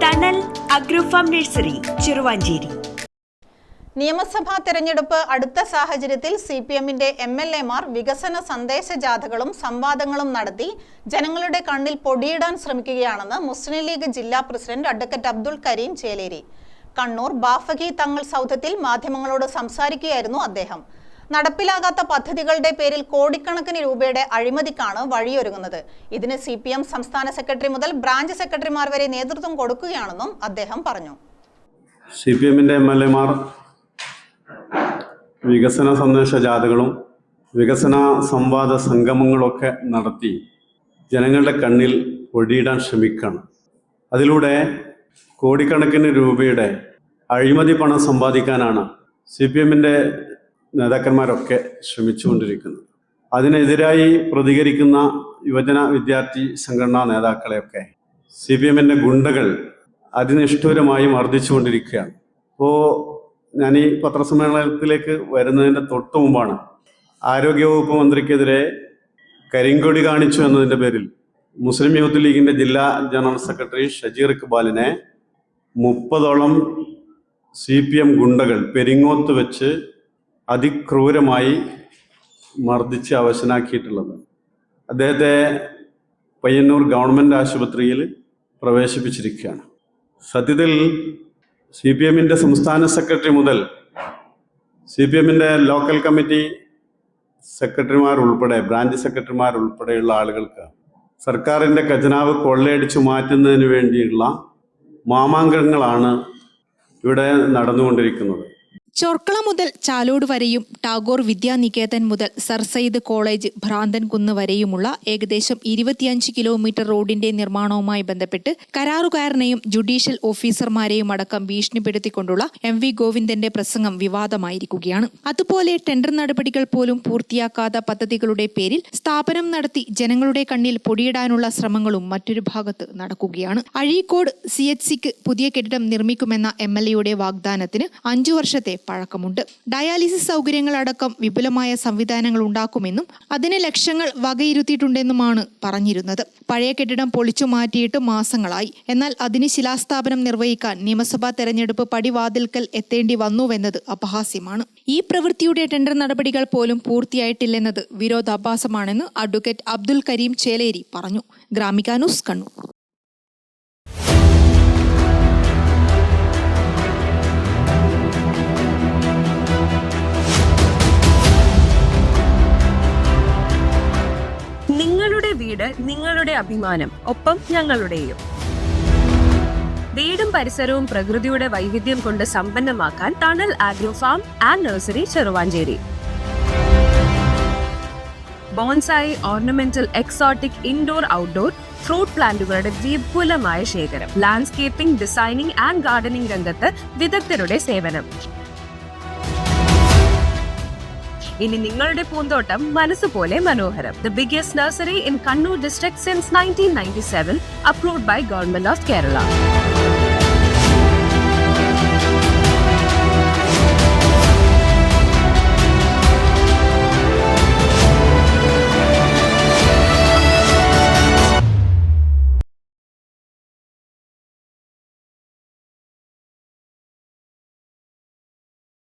തണൽ അഗ്രോഫാം നഴ്സറി, ചെറുവാഞ്ചേരി. നിയമസഭാ തെരഞ്ഞെടുപ്പ് അടുത്ത സാഹചര്യത്തിൽ CPMന്റെ MLAമാർ വികസന സന്ദേശ ജാഥകളും സംവാദങ്ങളും നടത്തി ജനങ്ങളുടെ കണ്ണിൽ പൊടിയിടാൻ ശ്രമിക്കുകയാണെന്ന് മുസ്ലിം ലീഗ് ജില്ലാ പ്രസിഡന്റ് അഡ്വക്കേറ്റ് അബ്ദുൽ കരീം ചേലേരി. കണ്ണൂർ ബാഫഖി തങ്ങൾ സൗധത്തിൽ മാധ്യമങ്ങളോട് സംസാരിക്കുകയായിരുന്നു അദ്ദേഹം. നടപ്പിലാകാത്ത പദ്ധതികളുടെ പേരിൽ കോടിക്കണക്കിന് രൂപയുടെ അഴിമതിക്കാണ് വഴിയൊരുങ്ങുന്നത്. ഇതിന് CPM സംസ്ഥാന സെക്രട്ടറി മുതൽ ബ്രാഞ്ച് സെക്രട്ടറിമാർ വരെ നേതൃത്വം കൊടുക്കുകയാണെന്നും അദ്ദേഹം പറഞ്ഞു. CPMന്റെ MLAമാർ വികസന സന്ദേശ ജാഥകളും വികസന സംവാദ സംഗമങ്ങളൊക്കെ നടത്തി ജനങ്ങളുടെ കണ്ണിൽ പൊടിയിടാൻ ശ്രമിക്കുകയാണ്. അതിലൂടെ കോടിക്കണക്കിന് രൂപയുടെ അഴിമതി പണം സമ്പാദിക്കാനാണ് CPMന്റെ നേതാക്കന്മാരൊക്കെ ശ്രമിച്ചുകൊണ്ടിരിക്കുന്നത്. അതിനെതിരായി പ്രതികരിക്കുന്ന യുവജന വിദ്യാർത്ഥി സംഘടനാ നേതാക്കളെയൊക്കെ CPMന്റെ ഗുണ്ടകൾ അതിനിഷ്ഠൂരമായി മർദ്ദിച്ചുകൊണ്ടിരിക്കുകയാണ്. അപ്പോൾ ഞാൻ ഈ പത്രസമ്മേളനത്തിലേക്ക് വരുന്നതിൻ്റെ തൊട്ടു മുമ്പാണ് ആരോഗ്യവകുപ്പ് മന്ത്രിക്കെതിരെ കരിങ്കൊടി കാണിച്ചു എന്നതിൻ്റെ പേരിൽ മുസ്ലിം യൂത്ത് ലീഗിൻ്റെ ജില്ലാ ജനറൽ സെക്രട്ടറി ഷജീർ ഇക്ബാലിനെ 30ഓളം CPM ഗുണ്ടകൾ പെരിങ്ങോത്ത് വെച്ച് അതിക്രൂരമായി മർദ്ദിച്ച് അവശനാക്കിയിട്ടുള്ളത്. അദ്ദേഹത്തെ പയ്യന്നൂർ ഗവൺമെൻറ് ആശുപത്രിയിൽ പ്രവേശിപ്പിച്ചിരിക്കുകയാണ്. സത്യത്തിൽ CPMന്റെ സംസ്ഥാന സെക്രട്ടറി മുതൽ CPMന്റെ ലോക്കൽ കമ്മിറ്റി സെക്രട്ടറിമാർ ഉൾപ്പെടെ ബ്രാഞ്ച് സെക്രട്ടറിമാർ ഉൾപ്പെടെയുള്ള ആളുകൾക്ക് സർക്കാരിൻ്റെ ഖജനാവ് കൊള്ളയടിച്ചു മാറ്റുന്നതിന് വേണ്ടിയുള്ള മാമാങ്കങ്ങളാണ് ഇവിടെ നടന്നുകൊണ്ടിരിക്കുന്നത്. ചൊർക്കള മുതൽ ചാലോട് വരെയും ടാഗോർ വിദ്യാനികേതൻ മുതൽ സർ സയ്യിദ് കോളേജ് ഭ്രാന്തൻകുന്ന് വരെയുമുള്ള ഏകദേശം 25 കിലോമീറ്റർ റോഡിന്റെ നിർമ്മാണവുമായി ബന്ധപ്പെട്ട് കരാറുകാരനെയും ജുഡീഷ്യൽ ഓഫീസർമാരെയും അടക്കം ഭീഷണിപ്പെടുത്തിക്കൊണ്ടുള്ള MV ഗോവിന്ദന്റെ പ്രസംഗം വിവാദമായിരിക്കുകയാണ്. അതുപോലെ ടെൻഡർ നടപടികൾ പോലും പൂർത്തിയാക്കാത്ത പദ്ധതികളുടെ പേരിൽ സ്ഥാപനം നടത്തി ജനങ്ങളുടെ കണ്ണിൽ പൊടിയിടാനുള്ള ശ്രമങ്ങളും മറ്റൊരു ഭാഗത്ത് നടക്കുകയാണ്. അഴീക്കോട് CHCക്ക് പുതിയ കെട്ടിടം നിർമ്മിക്കുമെന്ന MLAയുടെ വാഗ്ദാനത്തിന് 5 വർഷത്തെ പഴക്കമുണ്ട്. ഡയാലിസിസ് സൗകര്യങ്ങളടക്കം വിപുലമായ സംവിധാനങ്ങൾ ഉണ്ടാക്കുമെന്നും അതിന് ലക്ഷങ്ങൾ വകയിരുത്തിയിട്ടുണ്ടെന്നുമാണ് പറഞ്ഞിരുന്നത്. പഴയ കെട്ടിടം പൊളിച്ചു മാറ്റിയിട്ട് മാസങ്ങളായി. എന്നാൽ അതിന് ശിലാസ്ഥാപനം നിർവഹിക്കാൻ നിയമസഭാ തെരഞ്ഞെടുപ്പ് പടിവാതിൽക്കൽ എത്തേണ്ടി വന്നുവെന്നത് അപഹാസ്യമാണ്. ഈ പ്രവൃത്തിയുടെ ടെൻഡർ നടപടികൾ പോലും പൂർത്തിയായിട്ടില്ലെന്നത് വിരോധാഭാസമാണെന്ന് അഡ്വക്കേറ്റ് അബ്ദുൽ കരീം ചേലേരി പറഞ്ഞു. ഗ്രാമിക ന്യൂസ്, കണ്ണൂർ. നിങ്ങളുടെ വീട്, നിങ്ങളുടെ അഭിമാനം, ഒപ്പം ഞങ്ങളുടെയും. വീടും പരിസരവും പ്രകൃതിയുടെ വൈവിധ്യം കൊണ്ട് സമ്പന്നമാക്കാൻ Thanal agrofarm and nursery, Cheruvanchery. Bonsai, ornamental, exotic, indoor, outdoor fruit പ്ലാന്റുകളുടെ വിപുലമായ ശേഖരം. ലാൻഡ്സ്കേപ്പിംഗ്, ഡിസൈനിംഗ് ആൻഡ് ഗാർഡനിംഗ് രംഗത്ത് വിദഗ്ധരുടെ സേവനം. ഇനി നിങ്ങളുടെ പൂന്തോട്ടം മനസ്സുപോലെ മനോഹരം. The biggest nursery in Kannur district since 1997, approved by Government of Kerala.